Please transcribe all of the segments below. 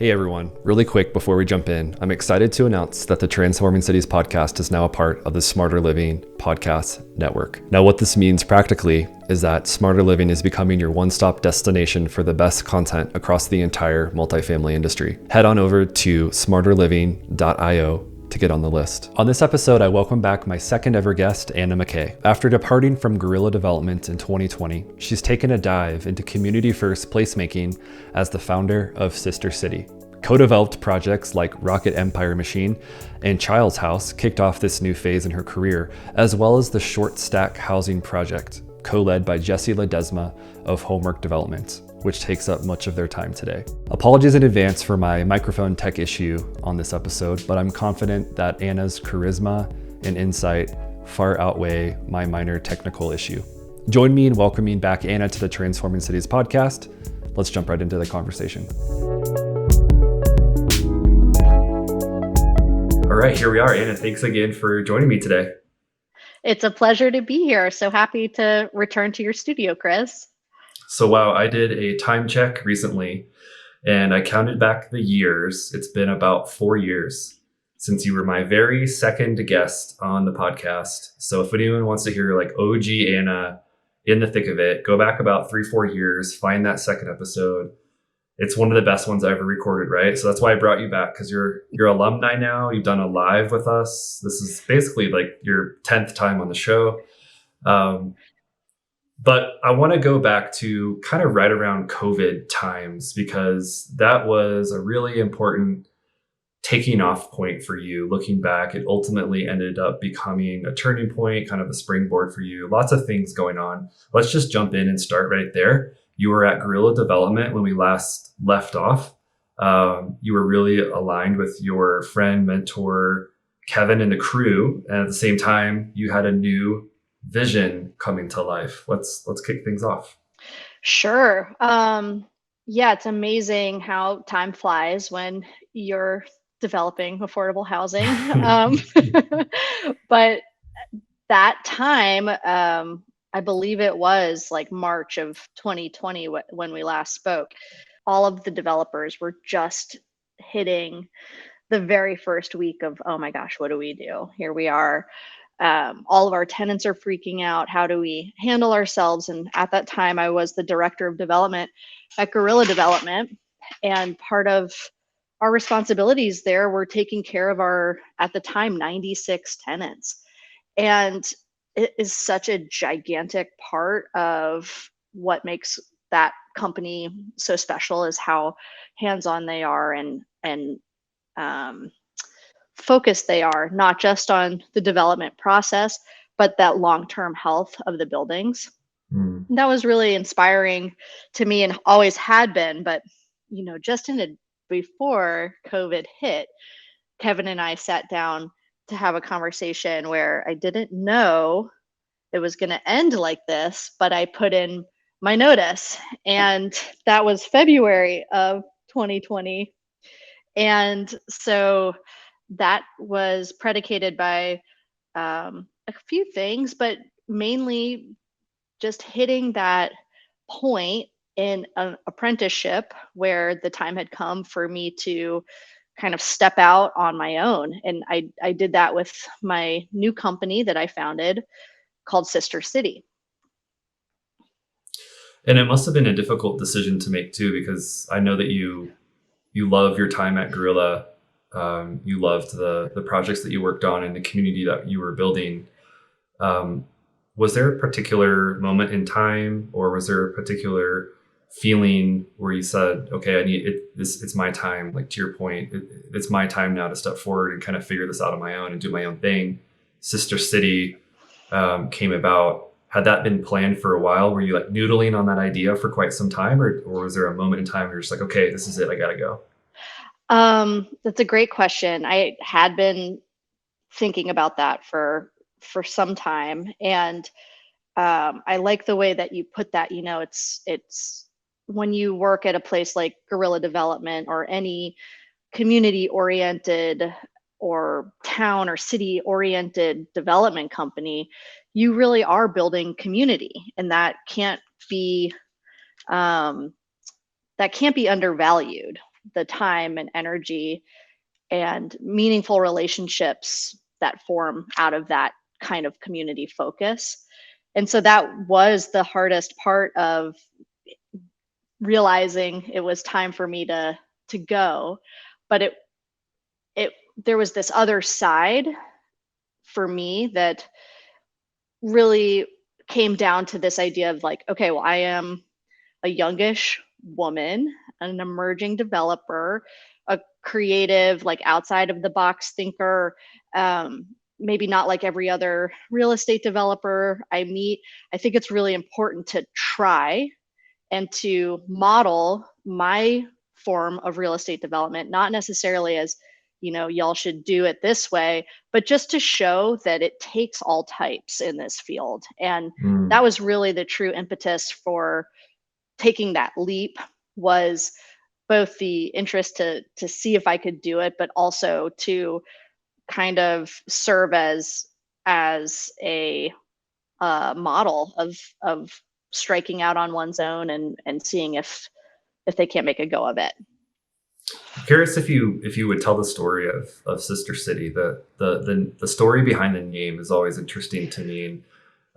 Hey everyone, really quick before we jump in, I'm excited to announce that the Transforming Cities podcast is now a part of the Smarter Living podcast network. Now, what this means practically is that Smarter Living is becoming your one-stop destination for the best content across the entire multifamily industry. Head on over to smarterliving.io to get on the list. On this episode, I welcome back my second ever guest, Anna Mackay. After departing from Guerrilla Development in 2020, she's taken a dive into community-first placemaking as the founder of Sister City. Co-developed projects like Rocket Empire Machine and Chiles House kicked off this new phase in her career, as well as the Shortstack Housing project, co-led by Jessy Ledesma of Homework Development, which takes up much of their time today. Apologies in advance for my microphone tech issue on this episode, but I'm confident that Anna's charisma and insight far outweigh my minor technical issue. Join me in welcoming back Anna to the Transforming Cities podcast. Let's jump right into the conversation. All right, here we are. Anna, thanks again for joining me today. It's a pleasure to be here. So happy to return to your studio, Chris. So wow, I did a time check recently and I counted back the years. It's been about 4 years since you were my very second guest on the podcast. So if anyone wants to hear like OG Anna in the thick of it, go back about 3-4 years, find that second episode. It's one of the best ones I ever recorded, right? So that's why I brought you back, because you're alumni now. You've done a live with us. This is basically like your 10th time on the show. But I want to go back to kind of right around COVID times, because that was a really important taking off point for you. Looking back, it ultimately ended up becoming a turning point, kind of a springboard for you. Lots of things going on. Let's just jump in and start right there. You were at Guerrilla Development when we last left off. You were really aligned with your friend, mentor, Kevin, and the crew. And at the same time, you had a new vision coming to life. Let's kick things off. Sure. Yeah, it's amazing how time flies when you're developing affordable housing. But that time, I believe it was like March of 2020 when we last spoke. All of the developers were just hitting the very first week of, oh my gosh, what do we do? Here we are. All of our tenants are freaking out. How do we handle ourselves? And at that time, I was the director of development at Guerrilla Development. And part of our responsibilities there were taking care of our, at the time, 96 tenants. And it is such a gigantic part of what makes that company so special, is how hands-on they are and focused they are, not just on the development process, but that long-term health of the buildings. That was really inspiring to me and always had been. But, you know, before COVID hit, Kevin and I sat down to have a conversation where I didn't know it was going to end like this, but I put in my notice, and that was February of 2020. And so that was predicated by a few things, but mainly just hitting that point in an apprenticeship where the time had come for me to kind of step out on my own. And I did that with my new company that I founded called Sister City. And it must have been a difficult decision to make too, because I know that you love your time at Guerrilla. You loved the projects that you worked on and the community that you were building. Was there a particular moment in time, or was there a particular feeling where you said, okay, I need it, it's my time, like to your point, it's my time now to step forward and kind of figure this out on my own and do my own thing? Sister City came about. Had that been planned for a while? Were you like noodling on that idea for quite some time, or was there a moment in time where you're just like, okay, this is it, I gotta go? That's a great question. I had been thinking about that for some time, and I like the way that you put that. You know, it's when you work at a place like Guerrilla Development or any community oriented or town or city oriented development company, you really are building community, and that can't be undervalued. the time and energy and meaningful relationships that form out of that kind of community focus. And so that was the hardest part of realizing it was time for me to go. But it there was this other side for me that really came down to this idea of like, okay, well, I am a youngish woman, an emerging developer, a creative, like outside of the box thinker, maybe not like every other real estate developer I meet. I think it's really important to try and to model my form of real estate development, not necessarily as, y'all should do it this way, but just to show that it takes all types in this field. And that was really the true impetus for taking that leap, was both the interest to see if I could do it, but also to kind of serve as a model of striking out on one's own and seeing if they can't make a go of it. I'm curious if you would tell the story of Sister City. The story behind the name is always interesting to me.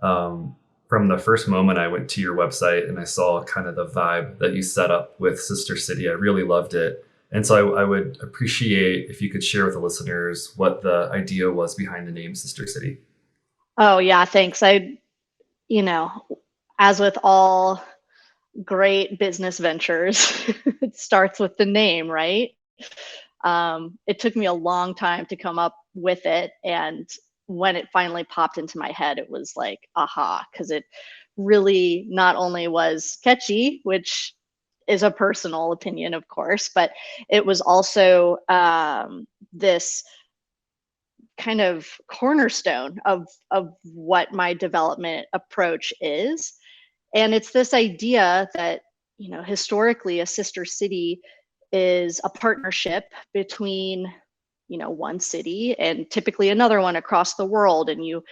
From the first moment I went to your website and I saw kind of the vibe that you set up with Sister City, I really loved it. And so I would appreciate if you could share with the listeners what the idea was behind the name Sister City. Oh yeah, thanks. As with all great business ventures, it starts with the name, right? It took me a long time to come up with it. And when it finally popped into my head, it was like, aha, because it really not only was catchy, which is a personal opinion, of course, but it was also this kind of cornerstone of what my development approach is. And it's this idea that, historically a sister city is a partnership between, one city and typically another one across the world. And you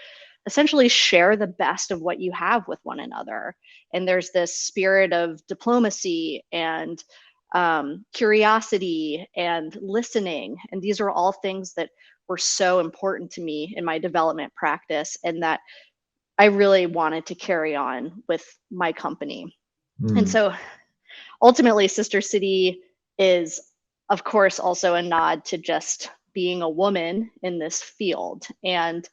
essentially share the best of what you have with one another. And there's this spirit of diplomacy and curiosity and listening. And these are all things that were so important to me in my development practice, and that I really wanted to carry on with my company. And so ultimately, Sister City is, of course, also a nod to just being a woman in this field. And,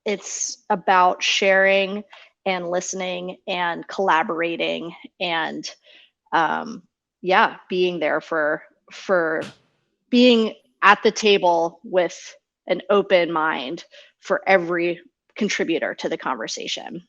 it's about sharing and listening and collaborating and, being there for being at the table with an open mind for every contributor to the conversation.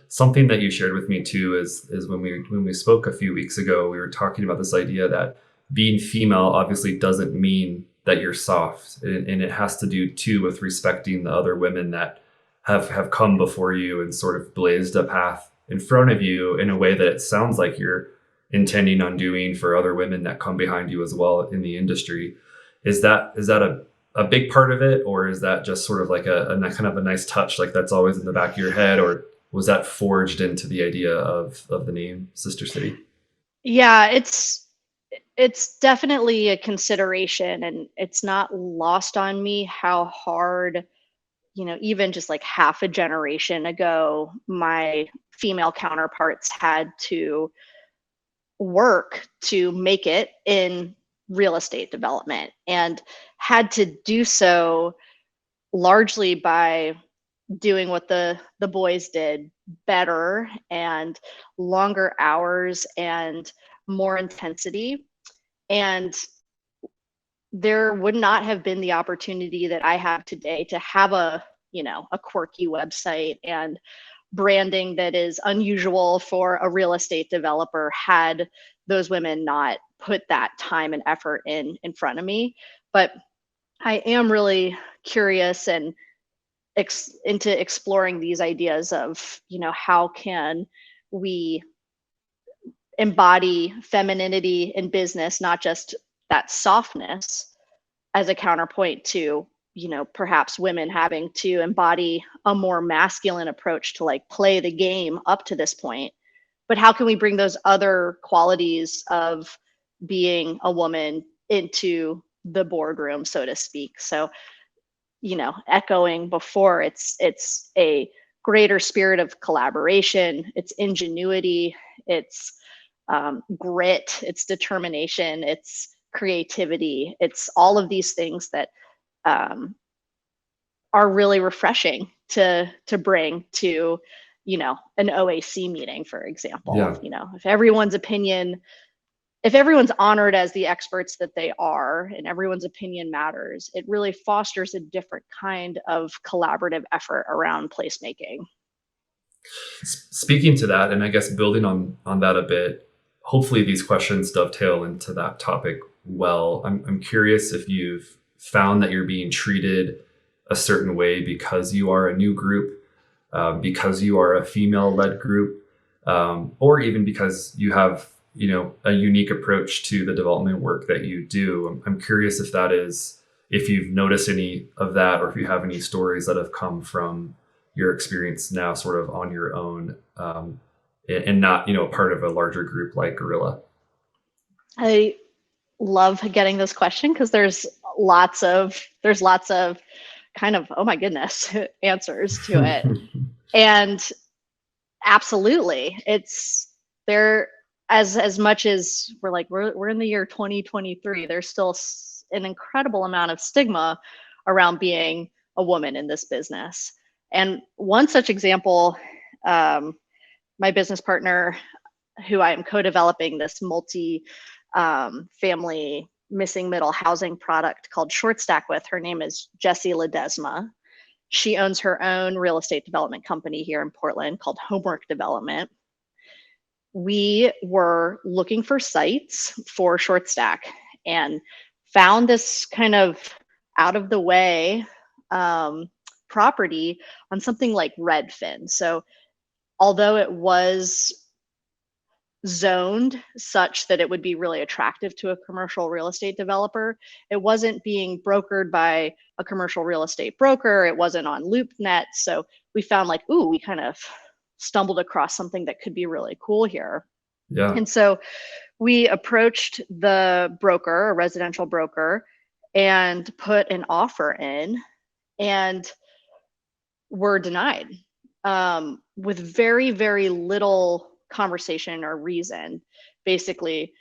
Something that you shared with me too is when we spoke a few weeks ago, we were talking about this idea that being female obviously doesn't mean that you're soft, and it has to do too with respecting the other women that have come before you and sort of blazed a path in front of you in a way that it sounds like you're intending on doing for other women that come behind you as well in the industry. Is that a big part of it, or is that just sort of like a kind of a nice touch, like that's always in the back of your head, or was that forged into the idea of the name Sister City? Yeah, it's definitely a consideration, and it's not lost on me how hard, even just like half a generation ago, my female counterparts had to work to make it in real estate development, and had to do so largely by doing what the boys did better and longer hours and more intensity. And there would not have been the opportunity that I have today to have a quirky website and branding that is unusual for a real estate developer had those women not put that time and effort in front of me. But I am really curious and into exploring these ideas of, how can we embody femininity in business, not just that softness, as a counterpoint to, perhaps women having to embody a more masculine approach to like play the game up to this point, but how can we bring those other qualities of being a woman into the boardroom, so to speak? So, echoing before, it's a greater spirit of collaboration, it's ingenuity, it's grit, it's determination, it's creativity, it's all of these things that are really refreshing to bring to an OAC meeting, for example. Yeah. If everyone's honored as the experts that they are, and everyone's opinion matters, it really fosters a different kind of collaborative effort around placemaking. Speaking to that, and I guess building on that a bit, hopefully these questions dovetail into that topic well. I'm curious if you've found that you're being treated a certain way because you are a new group, because you are a female-led group, or even because you have a unique approach to the development work that you do. I'm curious if you've noticed any of that, or if you have any stories that have come from your experience now sort of on your own, and not part of a larger group like Guerrilla. I love getting this question because there's lots of kind of, oh my goodness, answers to it. And absolutely, it's there. As much as we're in the year 2023, there's still an incredible amount of stigma around being a woman in this business. And one such example, my business partner, who I am co-developing this multi-family missing middle housing product called Shortstack with, her name is Jessy Ledesma. She owns her own real estate development company here in Portland called Homework Development. We were looking for sites for Shortstack and found this kind of out of the way property on something like Redfin. So although it was zoned such that it would be really attractive to a commercial real estate developer, it wasn't being brokered by a commercial real estate broker. It wasn't on LoopNet. So we found we kind of stumbled across something that could be really cool here. Yeah. And so we approached the broker, a residential broker, and put an offer in, and were denied with very, very little conversation or reason. Basically,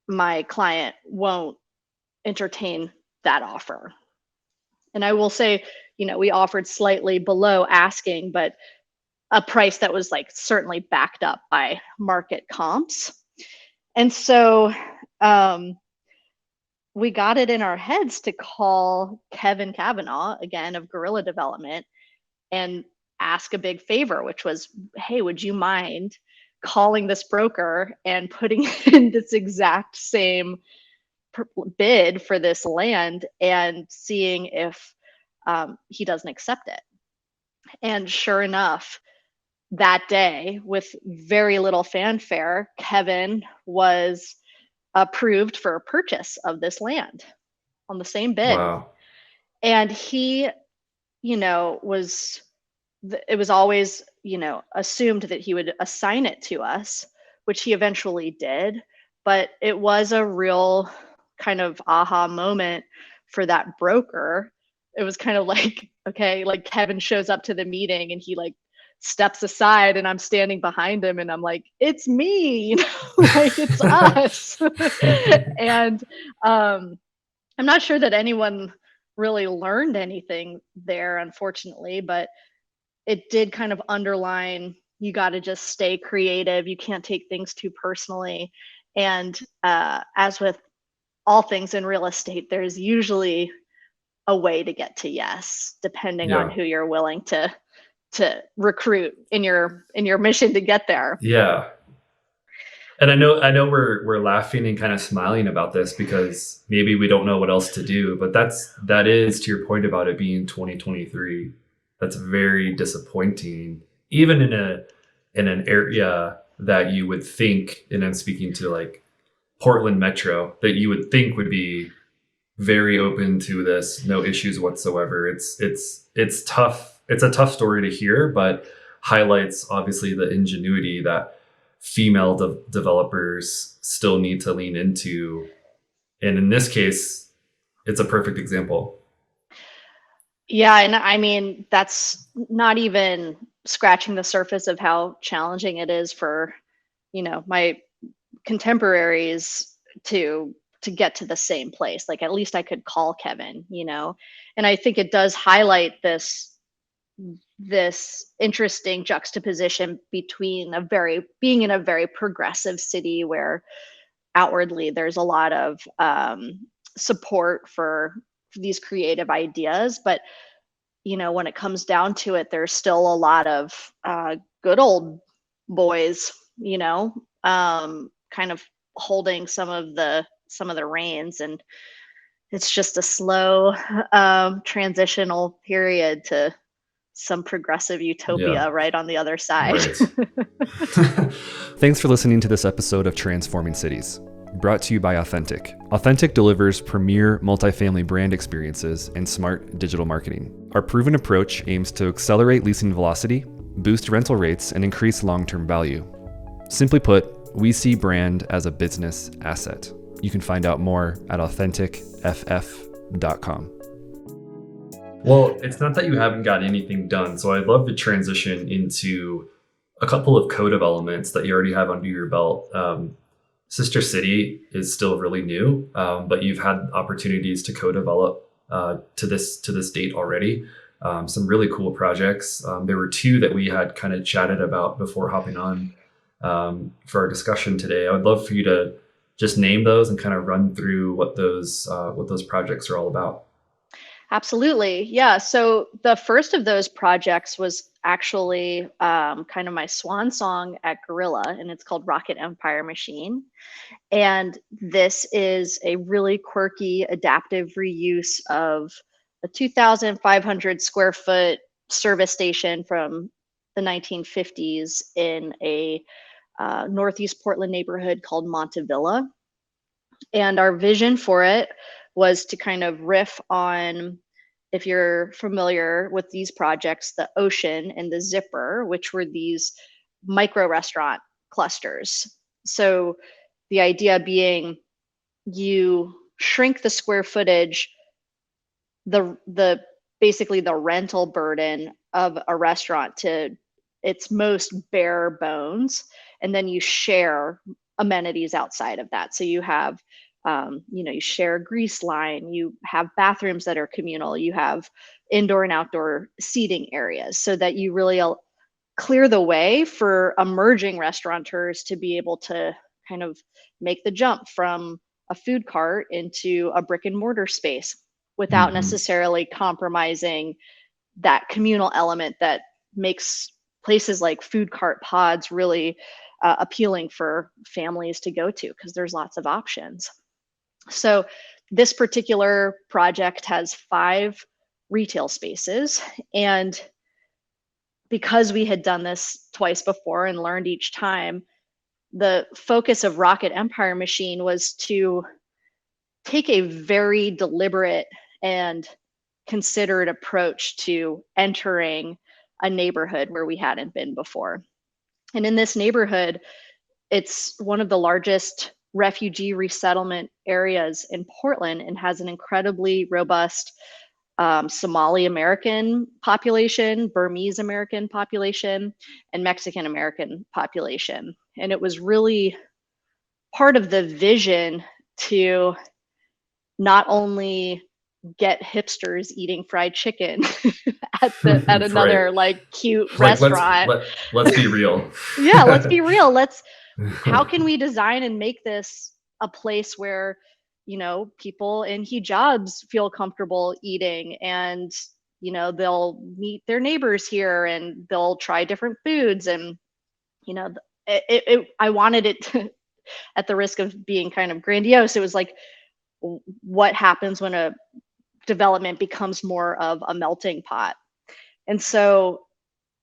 my client won't entertain that offer. And I will say, we offered slightly below asking, but a price that was certainly backed up by market comps. And so we got it in our heads to call Kevin Kavanaugh, again, of Guerrilla Development, and ask a big favor, which was, hey, would you mind calling this broker and putting in this exact same bid for this land and seeing if he doesn't accept it? And sure enough, that day, with very little fanfare, Kevin was approved for a purchase of this land on the same bid. Wow. And he, it was always, assumed that he would assign it to us, which he eventually did. But it was a real kind of aha moment for that broker. It was kind of okay, Kevin shows up to the meeting and he steps aside, and I'm standing behind him, and I'm like, it's me, it's us. And I'm not sure that anyone really learned anything there, unfortunately, but it did kind of underline, you got to just stay creative. You can't take things too personally. And as with all things in real estate, there's usually a way to get to yes, depending on who you're willing to recruit in your mission to get there. Yeah. And I know we're laughing and kind of smiling about this because maybe we don't know what else to do, but that is to your point about it being 2023. That's very disappointing, even in an area that you would think, and I'm speaking to Portland Metro, that you would think would be very open to this, no issues whatsoever. It's tough. It's a tough story to hear, but highlights obviously the ingenuity that female developers still need to lean into. And in this case, it's a perfect example. Yeah, and I mean, that's not even scratching the surface of how challenging it is for, my contemporaries to get to the same place. Like, at least I could call Kevin, and I think it does highlight this interesting juxtaposition between being in a very progressive city where outwardly there's a lot of support for these creative ideas, but when it comes down to it, there's still a lot of good old boys, kind of holding some of the reins, and it's just a slow transitional period to some progressive utopia right on the other side. Right. Thanks for listening to this episode of Transforming Cities, brought to you by Authentic. Authentic delivers premier multifamily brand experiences and smart digital marketing. Our proven approach aims to accelerate leasing velocity, boost rental rates, and increase long-term value. Simply put, we see brand as a business asset. You can find out more at authenticff.com. Well, it's not that you haven't got anything done, so I'd love to transition into a couple of co-developments that you already have under your belt. Sister City is still really new, but you've had opportunities to co-develop to this date already. Some really cool projects. There were two that we had kind of chatted about before hopping on for our discussion today. I would love for you to just name those and kind of run through what those projects are all about. Absolutely. Yeah. So the first of those projects was actually kind of my swan song at Guerrilla, and it's called Rocket Empire Machine. And this is a really quirky adaptive reuse of a 2,500 square foot service station from the 1950s in a Northeast Portland neighborhood called Montevilla. And our vision for it was to kind of riff on, if you're familiar with these projects, the Ocean and the Zipper, which were these micro restaurant clusters. So the idea being, you shrink the square footage, the basically the rental burden of a restaurant to its most bare bones, and then you share amenities outside of that. So you have you share a grease line, you have bathrooms that are communal, you have indoor and outdoor seating areas, so that you really clear the way for emerging restaurateurs to be able to kind of make the jump from a food cart into a brick and mortar space without necessarily compromising that communal element that makes places like food cart pods really appealing for families to go to, because there's lots of options. So this particular project has 5 retail spaces, and because we had done this twice before and learned each time, the focus of Rocket Empire Machine was to take a very deliberate and considered approach to entering a neighborhood where we hadn't been before. And in this neighborhood, it's one of the largest refugee resettlement areas in Portland and has an incredibly robust Somali American population, Burmese American population, and Mexican American population. And it was really part of the vision to not only get hipsters eating fried chicken at another right. like cute restaurant. Let's be real. Yeah, let's be real. How can we design and make this a place where, people in hijabs feel comfortable eating, and, they'll meet their neighbors here and they'll try different foods. And, I wanted it to, at the risk of being kind of grandiose, it was like, what happens when a development becomes more of a melting pot? And so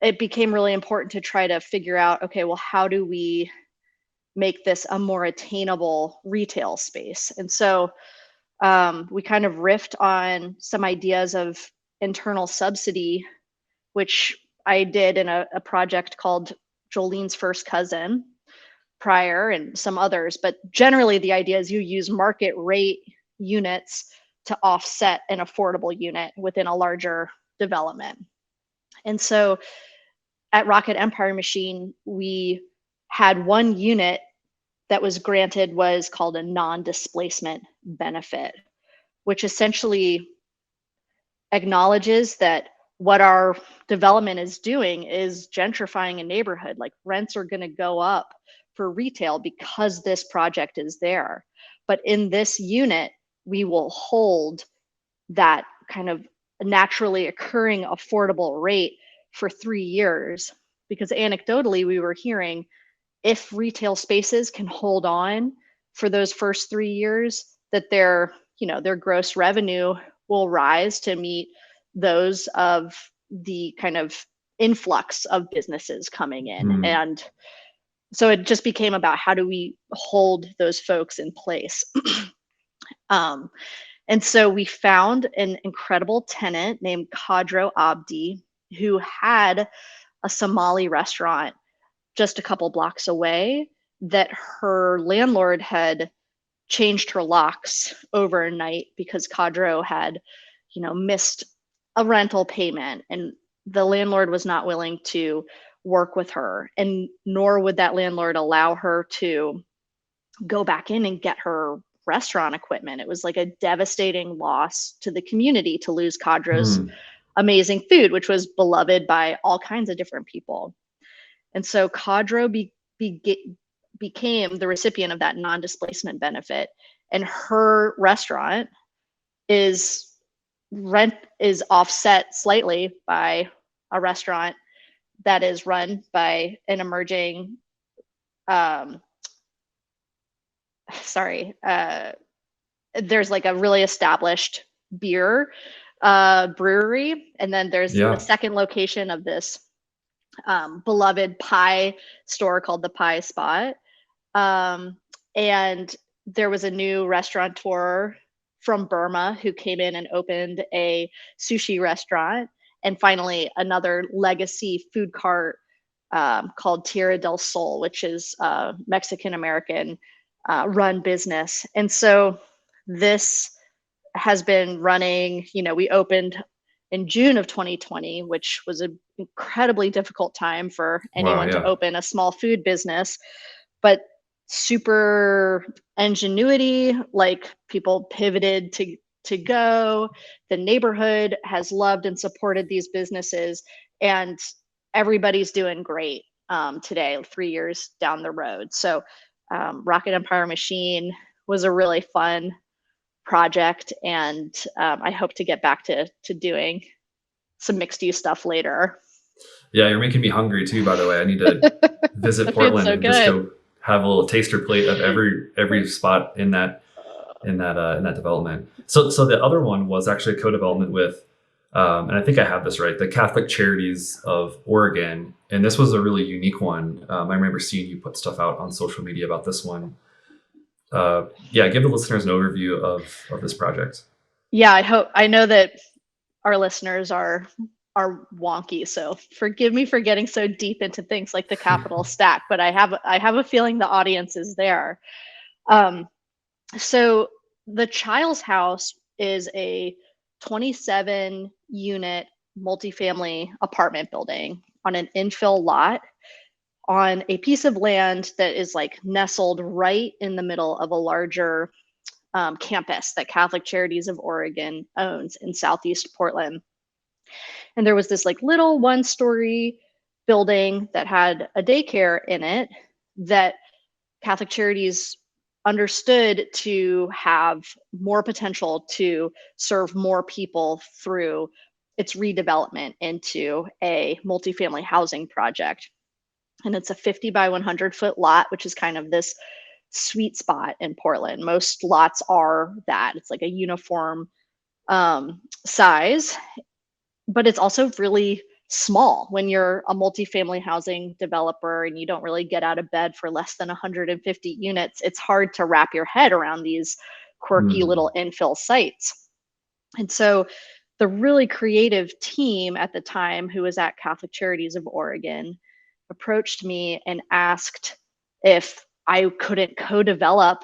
it became really important to try to figure out, okay, well, how do we make this a more attainable retail space? And so we kind of riffed on some ideas of internal subsidy, which I did in a project called Jolene's First Cousin, prior and some others, but generally the idea is you use market rate units to offset an affordable unit within a larger development. And so at Rocket Empire Machine, we had one unit that was granted was called a non-displacement benefit, which essentially acknowledges that what our development is doing is gentrifying a neighborhood. Like rents are going to go up for retail because this project is there. But in this unit, we will hold that kind of naturally occurring affordable rate for 3 years, because anecdotally we were hearing if retail spaces can hold on for those first 3 years, that their gross revenue will rise to meet those of the kind of influx of businesses coming in. And so it just became about how do we hold those folks in place. And so we found an incredible tenant named Kadro Abdi, who had a Somali restaurant just a couple blocks away that her landlord had changed her locks overnight because Kadro had, missed a rental payment, and the landlord was not willing to work with her, and nor would that landlord allow her to go back in and get her restaurant equipment. It was like a devastating loss to the community to lose Kadro's amazing food, which was beloved by all kinds of different people. And so Kadro became the recipient of that non-displacement benefit, and her restaurant rent is offset slightly by a restaurant that is run by an emerging there's like a really established beer brewery, and then there's the second location of this beloved pie store called the Pie Spot. And there was a new restaurateur from Burma who came in and opened a sushi restaurant. And finally, another legacy food cart called Tierra del Sol, which is a Mexican-American run business. And so this has been running, we opened in June of 2020, which was an incredibly difficult time for anyone to open a small food business, but super ingenuity, like people pivoted to go. The neighborhood has loved and supported these businesses, and everybody's doing great today, 3 years down the road. So Rocket Empire Machine was a really fun project, and I hope to get back to doing some mixed use stuff later. Yeah, you're making me hungry too, by the way. I need to visit Portland and just go have a little taster plate of every spot in that development. So the other one was actually a co-development with and I think I have this right, the Catholic Charities of Oregon. And this was a really unique one. I remember seeing you put stuff out on social media about this one. Give the listeners an overview of this project. Yeah, I know that our listeners are wonky, so forgive me for getting so deep into things like the capital stack, but I have a feeling the audience is there. So the Chiles house is a 27 unit multifamily apartment building on an infill lot on a piece of land that is like nestled right in the middle of a larger campus that Catholic Charities of Oregon owns in Southeast Portland. And there was this like little 1-story building that had a daycare in it that Catholic Charities understood to have more potential to serve more people through its redevelopment into a multifamily housing project. And it's a 50 by 100 foot lot, which is kind of this sweet spot in Portland. Most lots are that. It's like a uniform size, but it's also really small when you're a multifamily housing developer and you don't really get out of bed for less than 150 units. It's hard to wrap your head around these quirky little infill sites. And so the really creative team at the time, who was at Catholic Charities of Oregon, approached me and asked if I couldn't co-develop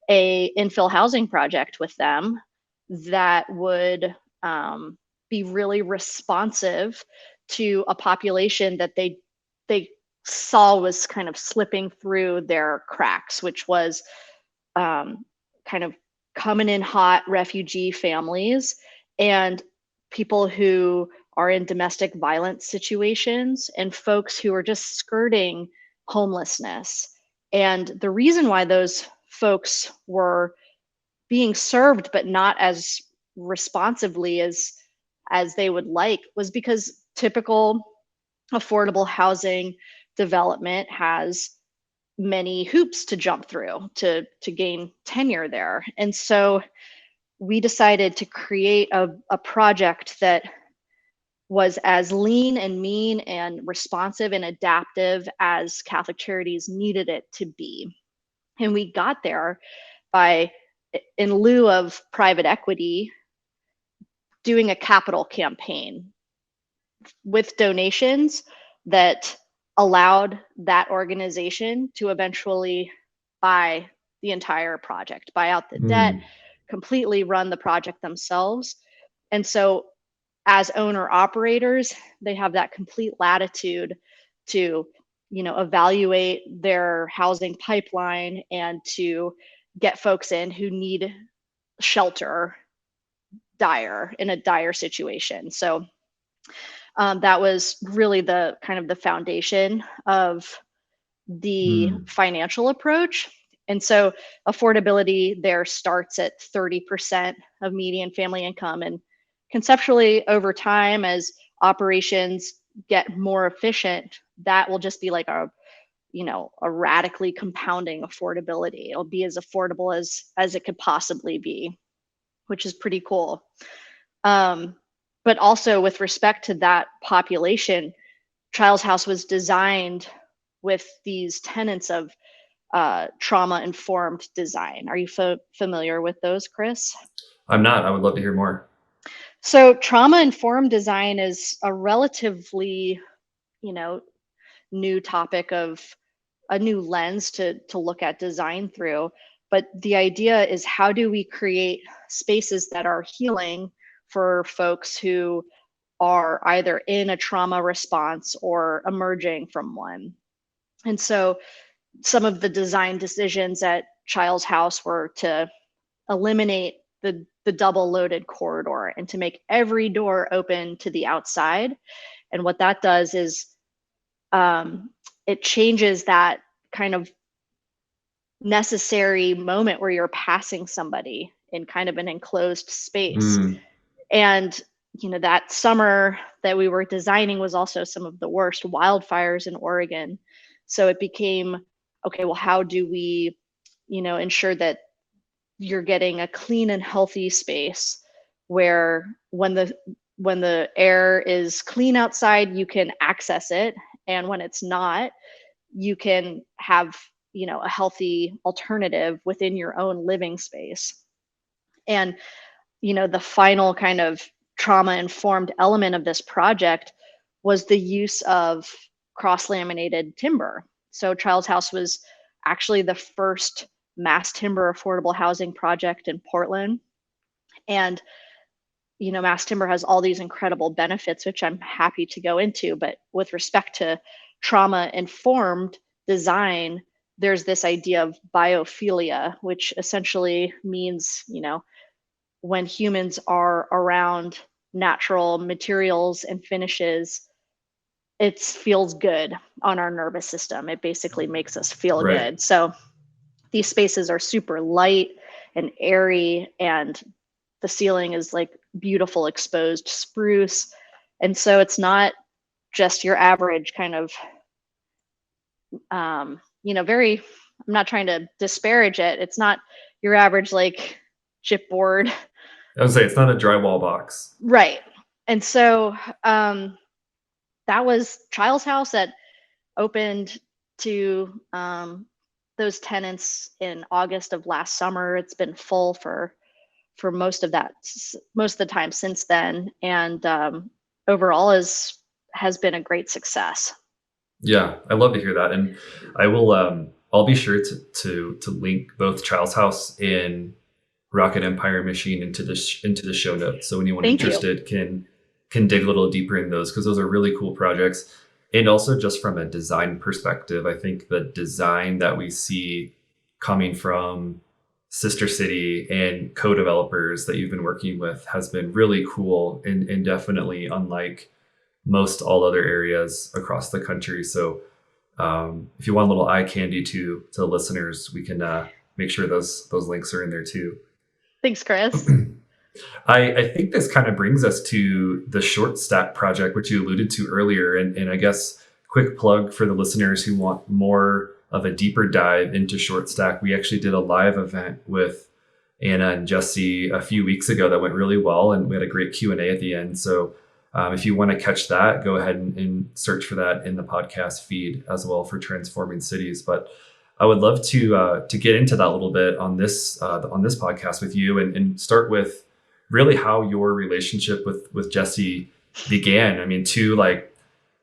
a infill housing project with them that would be really responsive to a population that they saw was kind of slipping through their cracks, which was kind of coming in hot refugee families and people who are in domestic violence situations and folks who are just skirting homelessness. And the reason why those folks were being served but not as responsively as they would like was because typical affordable housing development has many hoops to jump through to gain tenure there. And so we decided to create a project that was as lean and mean and responsive and adaptive as Catholic Charities needed it to be. And we got there by, in lieu of private equity, doing a capital campaign with donations that allowed that organization to eventually buy the entire project, buy out the debt, completely run the project themselves. And so as owner operators, they have that complete latitude to, evaluate their housing pipeline and to get folks in who need shelter in a dire situation. So that was really the kind of the foundation of the financial approach. And so affordability there starts at 30% of median family income. And conceptually, over time, as operations get more efficient, that will just be like a radically compounding affordability. It'll be as affordable as it could possibly be, which is pretty cool. But also with respect to that population, Chiles House was designed with these tenets of trauma-informed design. Are you familiar with those, Chris? I'm not. I would love to hear more. So trauma-informed design is a relatively, new topic of a new lens to look at design through. But the idea is, how do we create spaces that are healing for folks who are either in a trauma response or emerging from one? And so some of the design decisions at Chiles House were to eliminate the double loaded corridor and to make every door open to the outside. And what that does is it changes that kind of necessary moment where you're passing somebody in kind of an enclosed space. And that summer that we were designing was also some of the worst wildfires in Oregon. So it became, okay, well, how do we, ensure that you're getting a clean and healthy space where when the air is clean outside, you can access it. And when it's not, you can have, a healthy alternative within your own living space. And, the final kind of trauma-informed element of this project was the use of cross-laminated timber. So Chiles House was actually the first mass timber affordable housing project in Portland. And, mass timber has all these incredible benefits, which I'm happy to go into. But with respect to trauma-informed design, there's this idea of biophilia, which essentially means, when humans are around natural materials and finishes, it feels good on our nervous system. It basically makes us feel good. So these spaces are super light and airy, and the ceiling is like beautiful exposed spruce. And so it's not just your average kind of, I'm not trying to disparage it. It's not your average like chipboard. I would say it's not a drywall box. Right. And so that was Chiles House that opened to those tenants in August of last summer. It's been full for most of the time since then, and overall has been a great success. Yeah, I love to hear that. And I will I'll be sure to link both Chiles House and Rocket Empire Machine into the show notes, so anyone interested can dig a little deeper in those, because those are really cool projects. And also, just from a design perspective, I think the design that we see coming from Sister City and co-developers that you've been working with has been really cool, and definitely unlike most all other areas across the country. So if you want a little eye candy to the listeners, we can make sure those links are in there too. Thanks, Chris. I think this kind of brings us to the Shortstack project, which you alluded to earlier. And I guess quick plug for the listeners who want more of a deeper dive into Shortstack. We actually did a live event with Anna and Jessy a few weeks ago that went really well, and we had a great Q&A at the end. So if you want to catch that, go ahead and search for that in the podcast feed as well for Transforming Cities. But I would love to get into that a little bit on this podcast with you, and start with really how your relationship with Jessy began. I mean, two like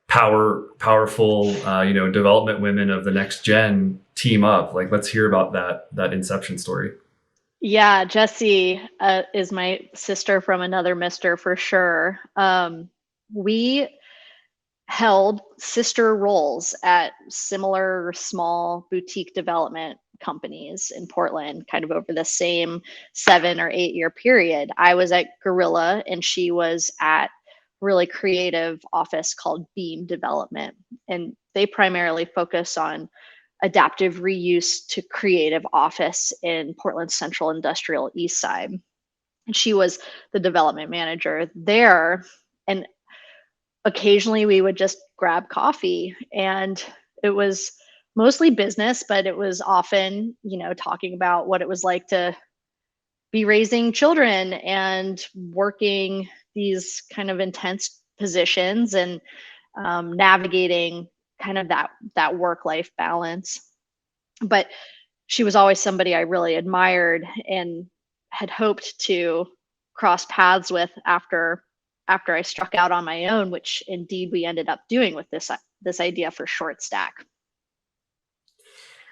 powerful development women of the next gen team up. Like, let's hear about that inception story. Yeah, Jessy is my sister from another mister for sure. We held sister roles at similar small boutique development companies in Portland, kind of over the same 7 or 8 year period. I was at Guerrilla and she was at really creative office called Beam Development. And they primarily focus on adaptive reuse to creative office in Portland's central industrial east side. And she was the development manager there. And occasionally we would just grab coffee, and it was mostly business, but it was often, talking about what it was like to be raising children and working these kind of intense positions, and navigating kind of that work-life balance. But she was always somebody I really admired and had hoped to cross paths with after I struck out on my own, which indeed we ended up doing with this idea for Shortstack.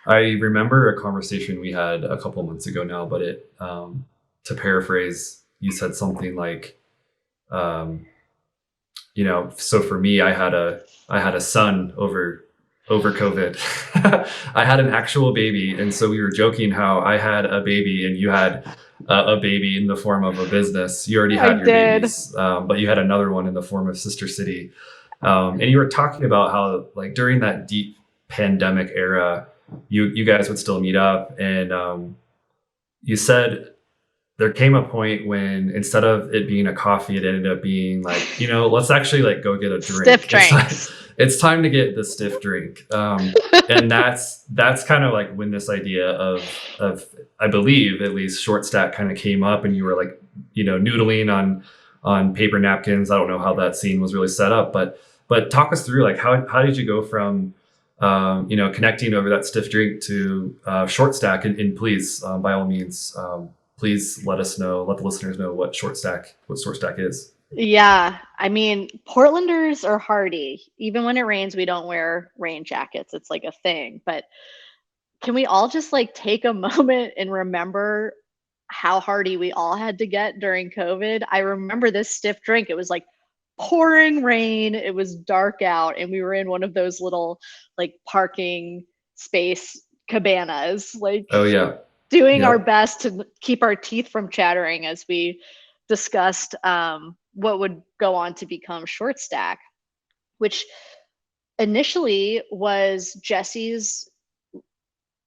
I remember a conversation we had a couple months ago now, but it, to paraphrase, you said something like, so for me, I had a son over COVID. I had an actual baby. And so we were joking how I had a baby and you had a baby in the form of a business. You already had your babies, but you had another one in the form of Sister City. And you were talking about how, like, during that deep pandemic era, you guys would still meet up. And you said there came a point when instead of it being a coffee, it ended up being like, let's actually like go get a drink. Stiff drinks. It's time to get the stiff drink. And that's kind of like when this idea of I believe at least Shortstack kind of came up, and you were like, noodling on paper napkins. I don't know how that scene was really set up, but talk us through, like, how did you go from connecting over that stiff drink to Shortstack, and please, by all means, please let the listeners know what Shortstack is. Yeah, I mean, Portlanders are hardy. Even when it rains, we don't wear rain jackets. It's like a thing. But can we all just like take a moment and remember how hardy we all had to get during COVID? I remember this stiff drink. It was like pouring rain. It was dark out, and we were in one of those little like parking space cabanas. Like, oh yeah, doing our best to keep our teeth from chattering as we discussed what would go on to become Shortstack, which initially was Jessy's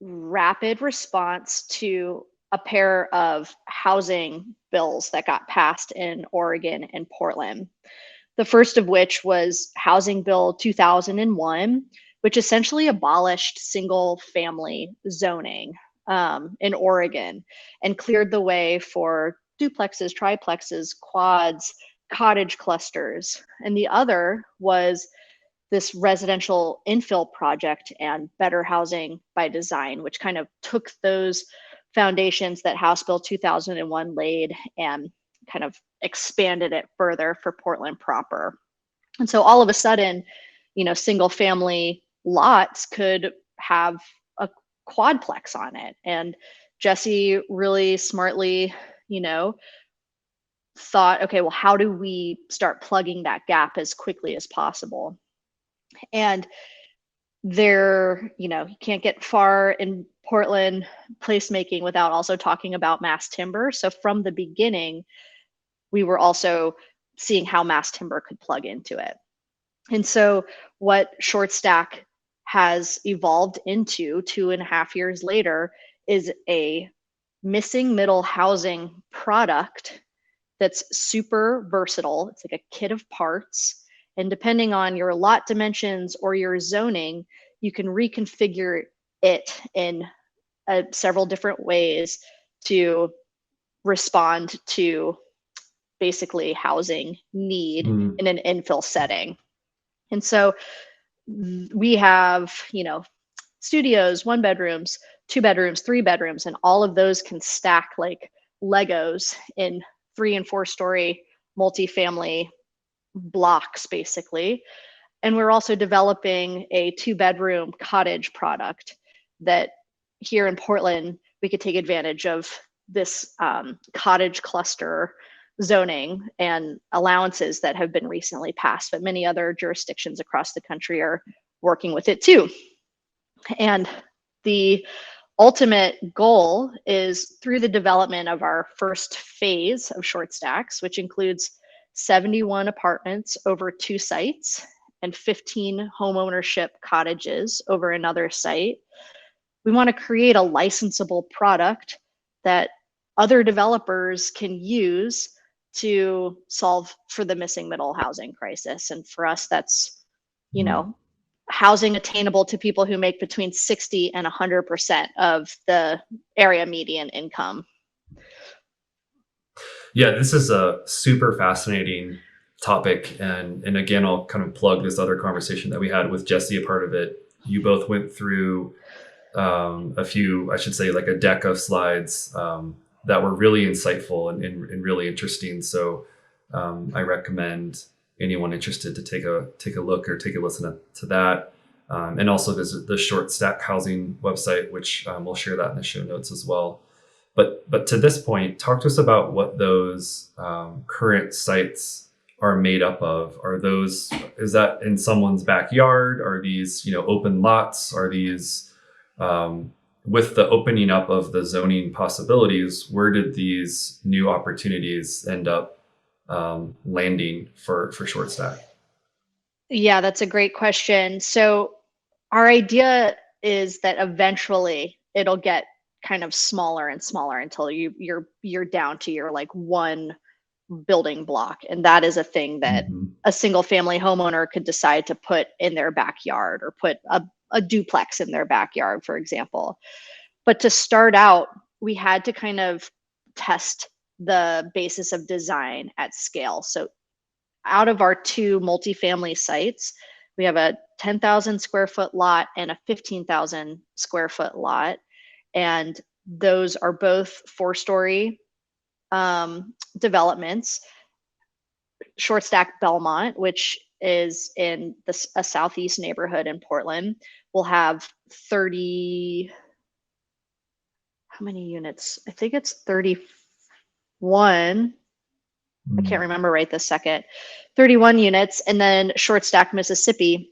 rapid response to a pair of housing bills that got passed in Oregon and Portland. The first of which was Housing Bill 2001, which essentially abolished single family zoning in Oregon and cleared the way for duplexes, triplexes, quads, cottage clusters. And the other was this residential infill project and better housing by design, which kind of took those foundations that House Bill 2001 laid and kind of expanded it further for Portland proper. And so all of a sudden, single family lots could have a quadplex on it. And Jessy really smartly, thought, okay, well, how do we start plugging that gap as quickly as possible? And you can't get far in Portland placemaking without also talking about mass timber. So from the beginning, we were also seeing how mass timber could plug into it. And so what Shortstack has evolved into 2.5 years later is a missing middle housing product that's super versatile. It's like a kit of parts. And depending on your lot dimensions or your zoning, you can reconfigure it in several different ways to respond to basically housing need in an infill setting. And so we have, studios, 1 bedrooms, 2 bedrooms, 3 bedrooms, and all of those can stack like Legos in 3 and 4 story multifamily blocks, basically. And we're also developing a 2-bedroom cottage product that here in Portland, we could take advantage of this cottage cluster zoning and allowances that have been recently passed, but many other jurisdictions across the country are working with it too. And the ultimate goal is through the development of our first phase of Shortstacks, which includes 71 apartments over 2 sites and 15 homeownership cottages over another site. We want to create a licensable product that other developers can use to solve for the missing middle housing crisis. And for us, that's, housing attainable to people who make between 60 and 100% of the area median income. Yeah, this is a super fascinating topic. And again, I'll kind of plug this other conversation that we had with Jessy, a part of it. You both went through a few, I should say, like a deck of slides that were really insightful and really interesting. So I recommend anyone interested to take a look or take a listen to that. And also visit the Shortstack Housing website, which we'll share that in the show notes as well. But to this point, talk to us about what those current sites are made up of. Is that in someone's backyard? Are these, open lots? Are these, with the opening up of the zoning possibilities, where did these new opportunities end up landing for Shortstack? Yeah, that's a great question. So our idea is that eventually it'll get kind of smaller and smaller until you're down to your like 1 building block. And that is a thing that a single family homeowner could decide to put in their backyard or put a duplex in their backyard, for example. But to start out, we had to kind of test the basis of design at scale. So out of our 2 multifamily sites, we have a 10,000 square foot lot and a 15,000 square foot lot. And those are both 4-story developments. Shortstack Belmont, which is in a southeast neighborhood in Portland, will have 30, how many units? I think it's 31. I can't remember right this second. 31 units. And then Shortstack, Mississippi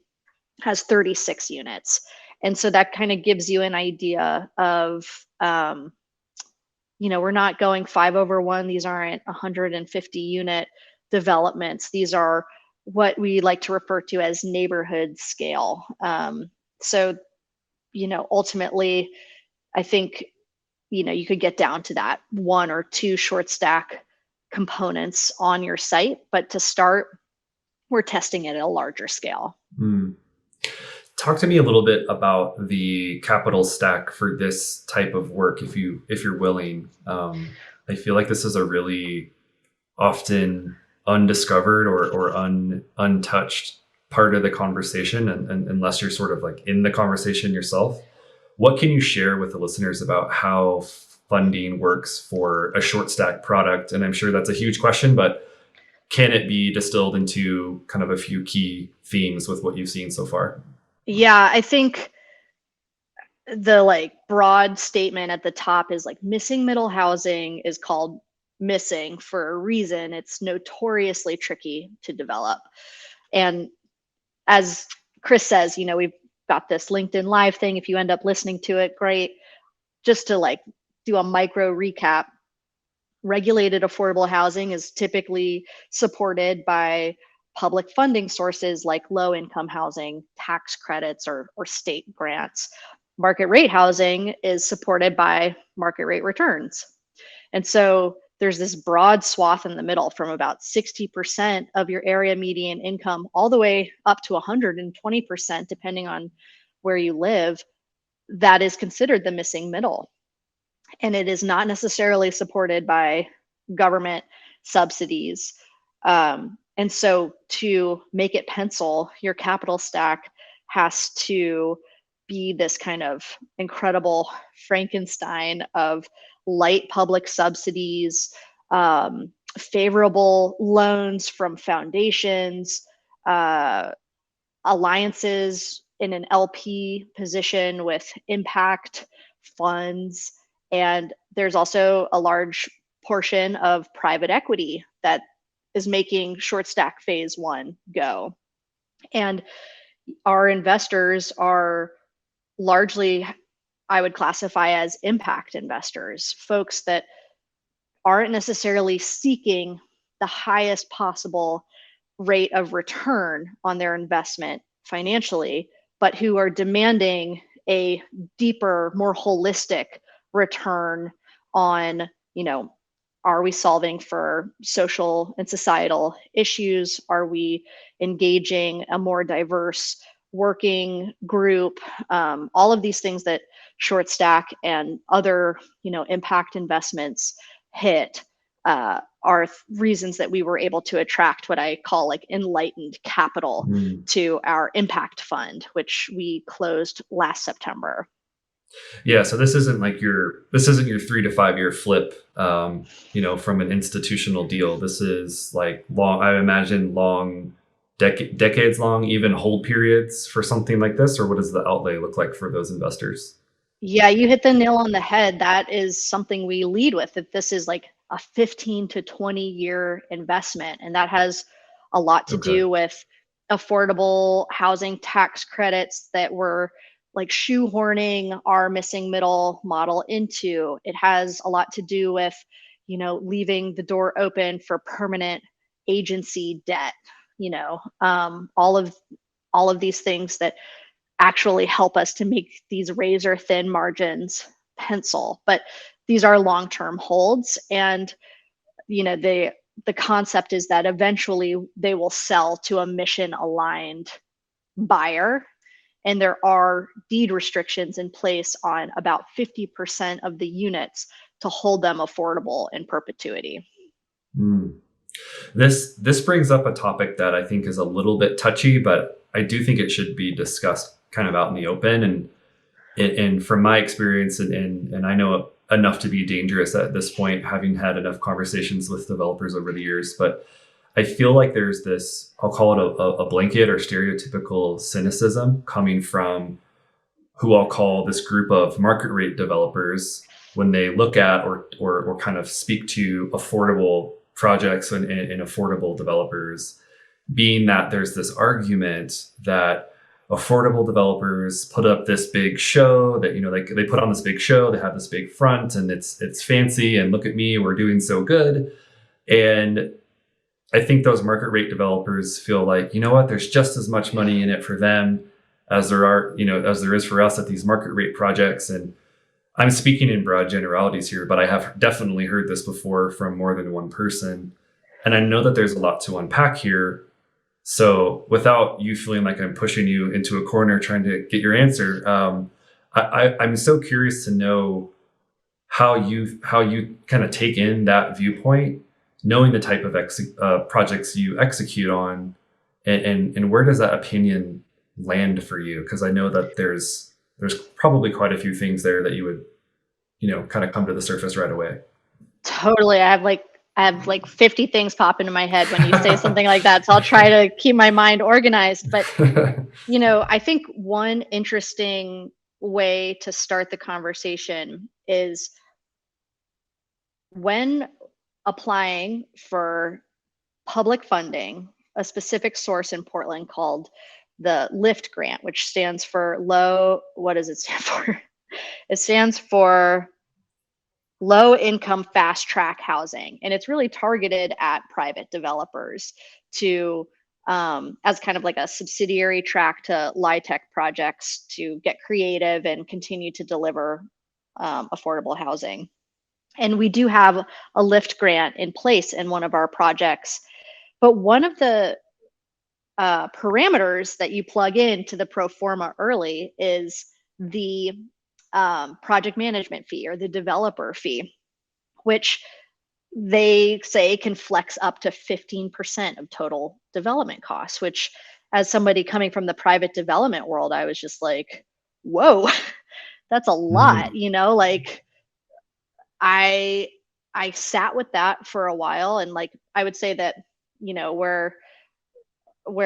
has 36 units. And so that kind of gives you an idea of, we're not going 5/1. These aren't 150 unit developments. These are what we like to refer to as neighborhood scale. So, ultimately, I think, you could get down to that 1 or 2 Shortstack components on your site. But to start, we're testing it at a larger scale. Talk to me a little bit about the capital stack for this type of work, if you're willing. I feel like this is a really often undiscovered or untouched part of the conversation, and unless you're sort of like in the conversation yourself. What can you share with the listeners about how funding works for a Shortstack product? And I'm sure that's a huge question, but can it be distilled into kind of a few key themes with what you've seen so far? Yeah, I think the like broad statement at the top is like missing middle housing is called missing for a reason. It's notoriously tricky to develop. And as Chris says, we've got this LinkedIn Live thing. If you end up listening to it, great. Just to like do a micro recap, regulated affordable housing is typically supported by public funding sources like low income housing, tax credits, or state grants. Market rate housing is supported by market rate returns. And so there's this broad swath in the middle from about 60% of your area median income all the way up to 120%, depending on where you live, that is considered the missing middle. And it is not necessarily supported by government subsidies. And so to make it pencil, your capital stack has to be this kind of incredible Frankenstein of light public subsidies, favorable loans from foundations, alliances in an LP position with impact funds. And there's also a large portion of private equity that is making Shortstack phase 1 go. And our investors are largely, I would classify as impact investors, folks that aren't necessarily seeking the highest possible rate of return on their investment financially, but who are demanding a deeper, more holistic return on, are we solving for social and societal issues? Are we engaging a more diverse working group? All of these things that Shortstack and other, impact investments hit are reasons that we were able to attract what I call like enlightened capital to our impact fund, which we closed last September. Yeah, so this isn't your 3 to 5 year flip, from an institutional deal. This is like long, I imagine long, decades long, even hold periods for something like this. Or what does the outlay look like for those investors? Yeah, you hit the nail on the head. That is something we lead with, that this is like a 15 to 20 year investment. And that has a lot to do with affordable housing tax credits that were like shoehorning our missing middle model into. It has a lot to do with, leaving the door open for permanent agency debt, all of these things that actually help us to make these razor thin margins pencil. But these are long-term holds, and the concept is that eventually they will sell to a mission aligned buyer. And there are deed restrictions in place on about 50% of the units to hold them affordable in perpetuity. This brings up a topic that I think is a little bit touchy, but I do think it should be discussed kind of out in the open. And from my experience, and I know enough to be dangerous at this point, having had enough conversations with developers over the years, but I feel like there's this, I'll call it a blanket or stereotypical cynicism coming from who I'll call this group of market rate developers when they look at or kind of speak to affordable projects and affordable developers, being that there's this argument that affordable developers put up this big show that, they put on this big show, they have this big front and it's fancy and look at me, we're doing so good. And I think those market rate developers feel like, there's just as much money in it for them as there is for us at these market rate projects. And I'm speaking in broad generalities here, but I have definitely heard this before from more than one person. And I know that there's a lot to unpack here. So without you feeling like I'm pushing you into a corner trying to get your answer, I'm so curious to know how you kind of take in that viewpoint, knowing the type of projects you execute on, and where does that opinion land for you? Because I know that there's probably quite a few things there that you would, kind of come to the surface right away. Totally. I have like 50 things pop into my head when you say something like that. So I'll try to keep my mind organized. But, I think one interesting way to start the conversation is when applying for public funding, a specific source in Portland called the LIFT grant, which stands for what does it stand for? It stands for low income fast track housing. And it's really targeted at private developers to, as kind of like a subsidiary track to LIHTC projects to get creative and continue to deliver affordable housing. And we do have a LIFT grant in place in one of our projects. But one of the parameters that you plug into the pro forma early is the project management fee or the developer fee, which they say can flex up to 15% of total development costs, which as somebody coming from the private development world, I was just like, whoa, that's a lot, like I sat with that for a while. And like, I would say that, where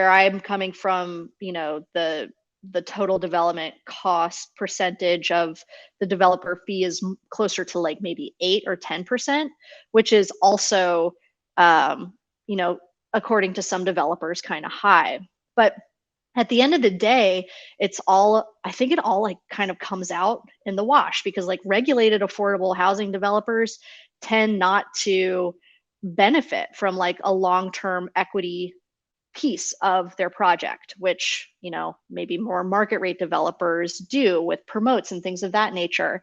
I'm coming from, the total development cost percentage of the developer fee is closer to like maybe 8 or 10%, which is also, according to some developers, kind of high. But at the end of the day, I think it all like kind of comes out in the wash, because like regulated affordable housing developers tend not to benefit from like a long-term equity piece of their project, which, maybe more market rate developers do with promotes and things of that nature.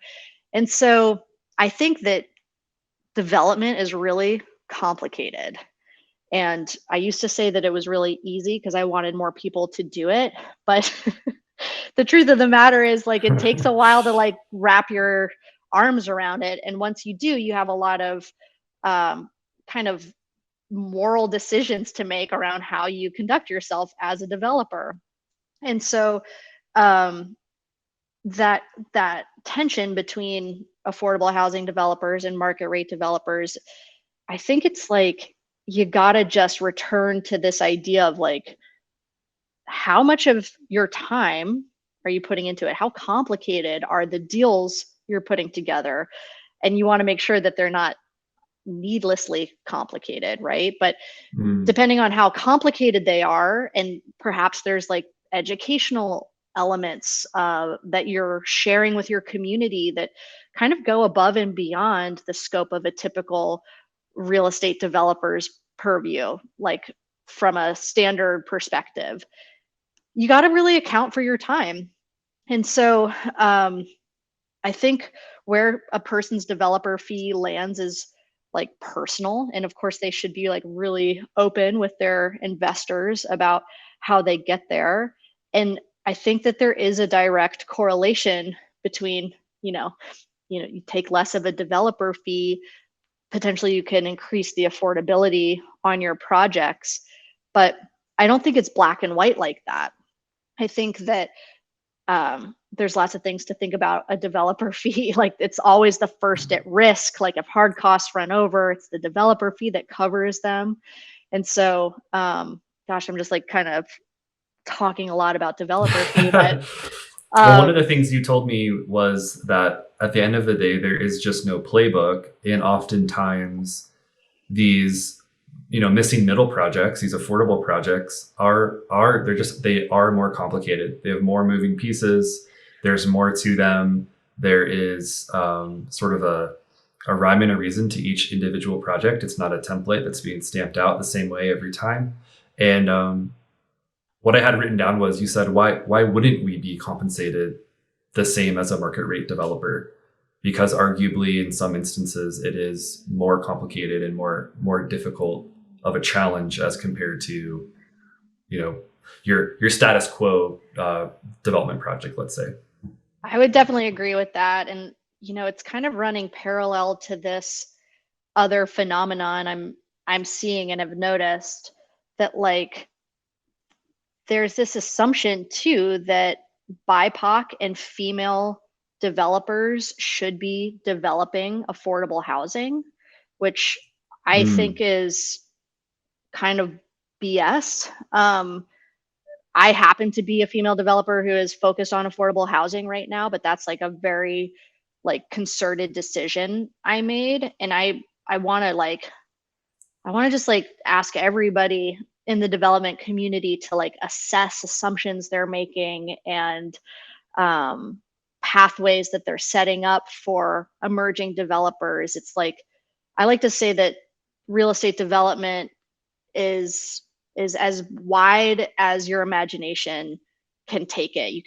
And so I think that development is really complicated. And I used to say that it was really easy because I wanted more people to do it. But the truth of the matter is, like, it takes a while to like wrap your arms around it. And once you do, you have a lot of kind of moral decisions to make around how you conduct yourself as a developer. And so that tension between affordable housing developers and market rate developers, I think it's like you gotta just return to this idea of like, how much of your time are you putting into it? How complicated are the deals you're putting together? And you want to make sure that they're not needlessly complicated, right? But depending on how complicated they are, and perhaps there's like educational elements that you're sharing with your community that kind of go above and beyond the scope of a typical real estate developer's purview, like from a standard perspective, you got to really account for your time. And so I think where a person's developer fee lands is like personal. And of course, they should be like really open with their investors about how they get there. And I think that there is a direct correlation between, you take less of a developer fee, potentially you can increase the affordability on your projects. But I don't think it's black and white like that. I think that there's lots of things to think about a developer fee. Like, it's always the first at risk. Like, if hard costs run over, it's the developer fee that covers them. And so, gosh, I'm just like kind of talking a lot about developer fee. But well, one of the things you told me was that at the end of the day, there is just no playbook. And oftentimes these, missing middle projects, these affordable projects they are more complicated. They have more moving pieces. There's more to them. There is sort of a rhyme and a reason to each individual project. It's not a template that's being stamped out the same way every time. And what I had written down was, you said, why wouldn't we be compensated the same as a market rate developer? Because arguably in some instances it is more complicated and more difficult of a challenge as compared to, your status quo development project, let's say. I would definitely agree with that. And, it's kind of running parallel to this other phenomenon I'm seeing and have noticed, that like there's this assumption too that BIPOC and female developers should be developing affordable housing, which I think is kind of BS. I happen to be a female developer who is focused on affordable housing right now, but that's like a very like concerted decision I made. And I want to like, I want to just like ask everybody in the development community to like assess assumptions they're making and um, pathways that they're setting up for emerging developers. It's like, I like to say that real estate development is as wide as your imagination can take it. You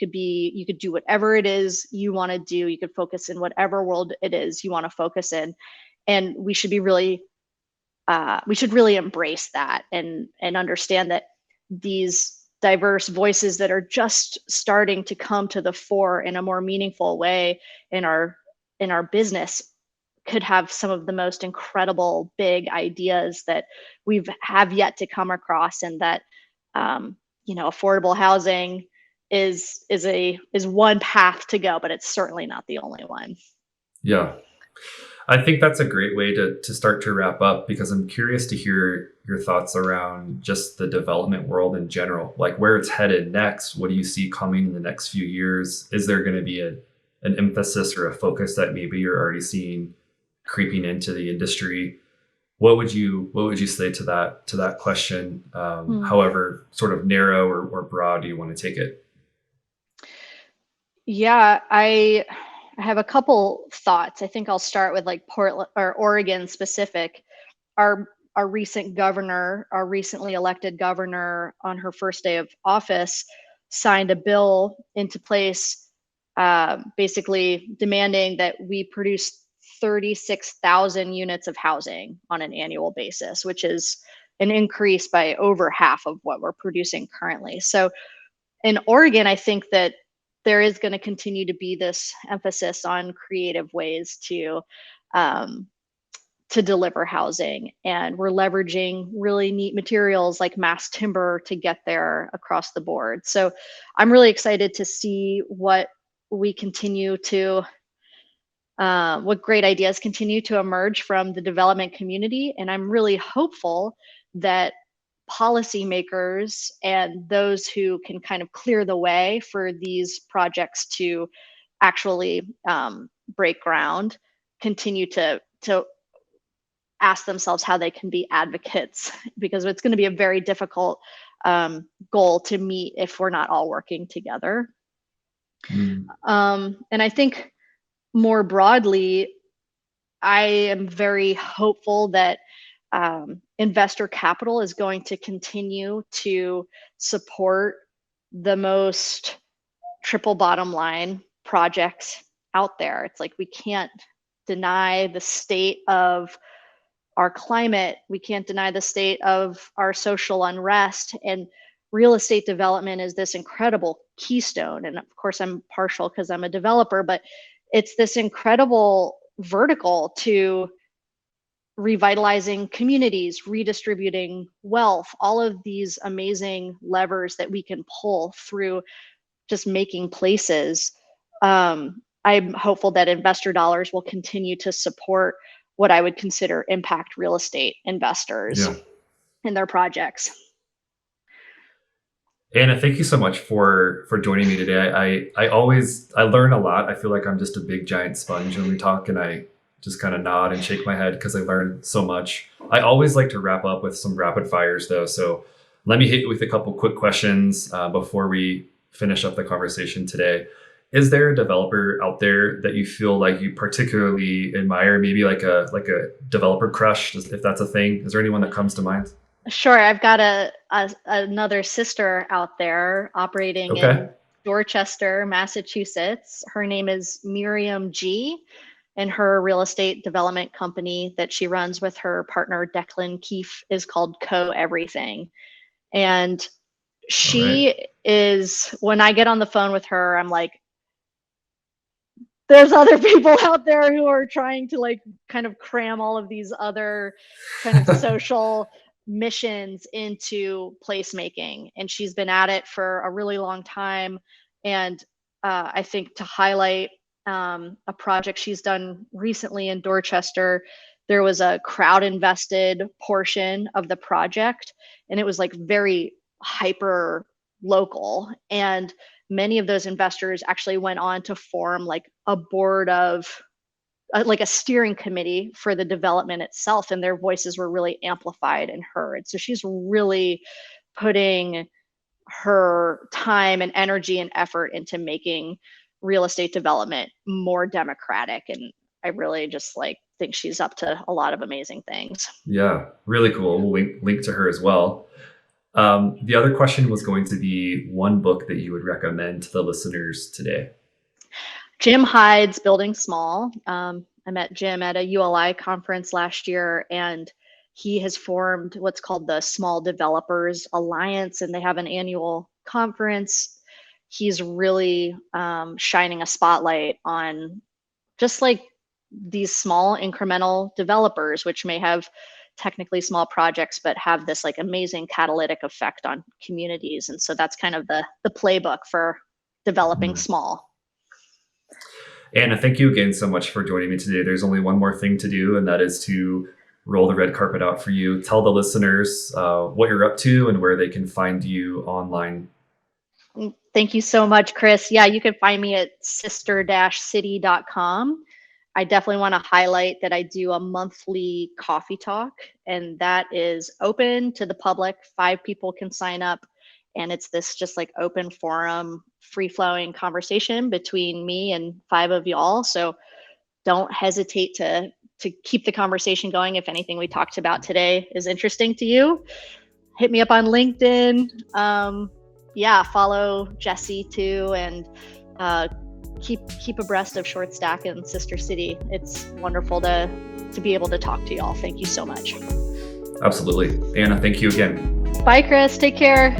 could do whatever it is you want to do. You could focus in whatever world it is you want to focus in. And we should really embrace that and understand that these diverse voices that are just starting to come to the fore in a more meaningful way in our business could have some of the most incredible big ideas that we've have yet to come across, and that affordable housing is one path to go, but it's certainly not the only one. Yeah. I think that's a great way to start to wrap up, because I'm curious to hear your thoughts around just the development world in general, like where it's headed next. What do you see coming in the next few years? Is there going to be an emphasis or a focus that maybe you're already seeing creeping into the industry? What would you say to that question? However sort of narrow or broad do you want to take it? Yeah, I have a couple thoughts. I think I'll start with like Portland or Oregon specific. Our recent governor, our recently elected governor, on her first day of office, signed a bill into place, basically demanding that we produce 36,000 units of housing on an annual basis, which is an increase by over half of what we're producing currently. So in Oregon, I think that there is going to continue to be this emphasis on creative ways to deliver housing, and we're leveraging really neat materials like mass timber to get there across the board. So I'm really excited to see what we continue to what great ideas continue to emerge from the development community, and I'm really hopeful that policymakers and those who can kind of clear the way for these projects to actually break ground continue to ask themselves how they can be advocates, because it's going to be a very difficult goal to meet if we're not all working together. And I think more broadly, I am very hopeful that investor capital is going to continue to support the most triple bottom line projects out there. It's like we can't deny the state of our climate. We can't deny the state of our social unrest. And real estate development is this incredible keystone. And of course, I'm partial because I'm a developer, but it's this incredible vertical to revitalizing communities, redistributing wealth, all of these amazing levers that we can pull through just making places. I'm hopeful that investor dollars will continue to support what I would consider impact real estate investors in their projects. Anna, thank you so much for joining me today. I learn a lot. I feel like I'm just a big giant sponge when we talk, and I just kind of nod and shake my head because I learned so much. I always like to wrap up with some rapid fires though. So let me hit you with a couple quick questions before we finish up the conversation today. Is there a developer out there that you feel like you particularly admire, maybe like a developer crush, if that's a thing? Is there anyone that comes to mind? Sure. I've got another sister out there operating in Dorchester, Massachusetts. Her name is Miriam G, and her real estate development company that she runs with her partner Declan Keefe is called Co Everything. And she is, when I get on the phone with her, I'm like, there's other people out there who are trying to like kind of cram all of these other kind of social missions into placemaking, and she's been at it for a really long time. And I think to highlight a project she's done recently in Dorchester, there was a crowd invested portion of the project, and it was like very hyper local. And many of those investors actually went on to form like a board of like a steering committee for the development itself, and their voices were really amplified and heard. So she's really putting her time and energy and effort into making real estate development more democratic. And I really just like think she's up to a lot of amazing things. Yeah, really cool. We'll link to her as well. The other question was going to be one book that you would recommend to the listeners today. Jim Hyde's Building Small. I met Jim at a ULI conference last year, and he has formed what's called the Small Developers Alliance, and they have an annual conference. He's really shining a spotlight on just like these small incremental developers, which may have technically small projects, but have this like amazing catalytic effect on communities. And so that's kind of the playbook for developing small. Anna, thank you again so much for joining me today. There's only one more thing to do, and that is to roll the red carpet out for you. Tell the listeners what you're up to and where they can find you online. Thank you so much, Chris. Yeah, you can find me at sister-city.com. I definitely want to highlight that I do a monthly coffee talk, and that is open to the public. 5 people can sign up, and it's this just like open forum, free-flowing conversation between me and 5 of y'all. So don't hesitate to keep the conversation going. If anything we talked about today is interesting to you, hit me up on LinkedIn. Follow Jessy too, and keep abreast of Shortstack and Sister City. It's wonderful to be able to talk to y'all. Thank you so much. Absolutely. Anna, thank you again. Bye, Chris. Take care.